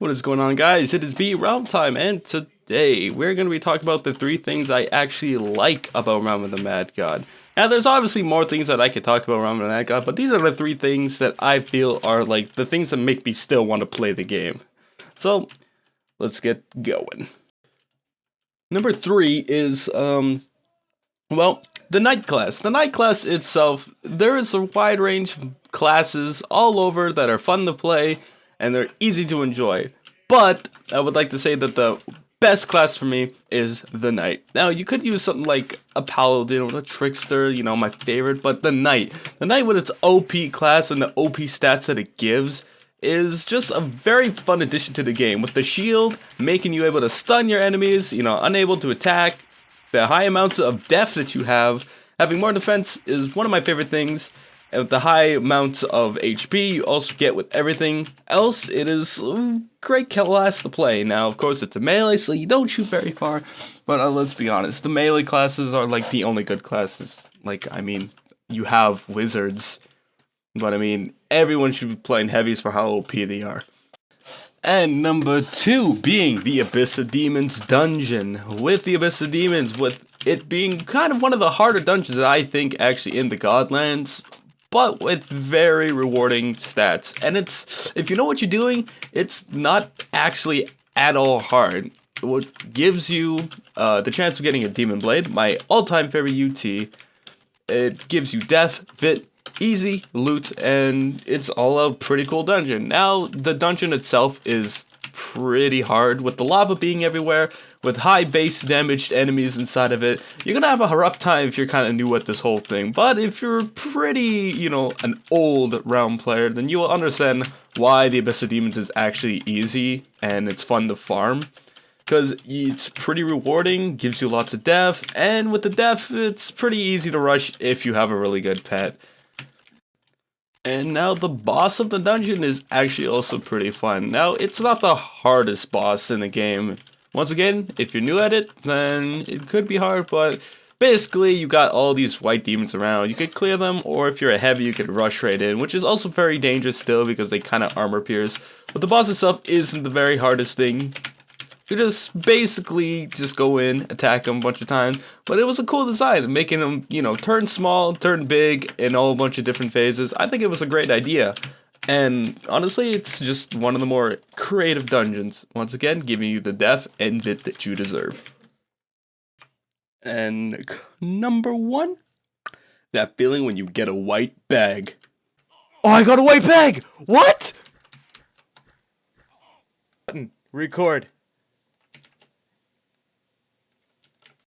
What is going on, guys? It is Realmtime, and today we're going to be talking about the 3 things I actually like about Realm of the Mad God. Now, there's obviously more things that I could talk about Realm of the Mad God, but these are the 3 things that I feel are like the things that make me still want to play the game. So, let's get going. Number 3 is, well, the Knight class. The Knight class itself, there is a wide range of classes all over that are fun to play, and they're easy to enjoy. But I would like to say that the best class for me is the Knight. Now, you could use something like a Paladin or a Trickster, you know, my favorite, but the Knight with its OP class and the OP stats that it gives is just a very fun addition to the game, with the shield making you able to stun your enemies, you know, unable to attack. The high amounts of depth that you have, having more defense is one of my favorite things. And with the high amounts of HP you also get with everything else, it is a great class to play. Now, of course, it's a melee, so you don't shoot very far, but let's be honest, the melee classes are like the only good classes. Like, I mean, you have wizards, but I mean, everyone should be playing heavies for how OP they are. And number 2 being the Abyss of Demons dungeon. With the Abyss of Demons, with it being kind of one of the harder dungeons that I think actually in the Godlands, but with very rewarding stats. And it's, if you know what you're doing, it's not actually at all hard. What gives you the chance of getting a Demon Blade, my all-time favorite UT. It gives you death, fit, easy loot, and it's all a pretty cool dungeon. Now, the dungeon itself is pretty hard, with the lava being everywhere, with high base damaged enemies inside of it. You're gonna have a rough time if you're kind of new at this whole thing, but if you're pretty, you know, an old Realm player, then you will understand why the Abyss of Demons is actually easy and it's fun to farm. Because it's pretty rewarding, gives you lots of def, and with the def, it's pretty easy to rush if you have a really good pet. And now the boss of the dungeon is actually also pretty fun. Now, it's not the hardest boss in the game. Once again, if you're new at it, then it could be hard, but basically you got all these white demons around. You could clear them, or if you're a heavy, you could rush right in, which is also very dangerous still because they kind of armor pierce. But the boss itself isn't the very hardest thing. You just basically just go in, attack him a bunch of times. But it was a cool design, making him, you know, turn small, turn big in a whole bunch of different phases. I think it was a great idea. And honestly, it's just one of the more creative dungeons. Once again, giving you the def and bit that you deserve. And number 1, that feeling when you get a white bag. Oh, I got a white bag! What? Record.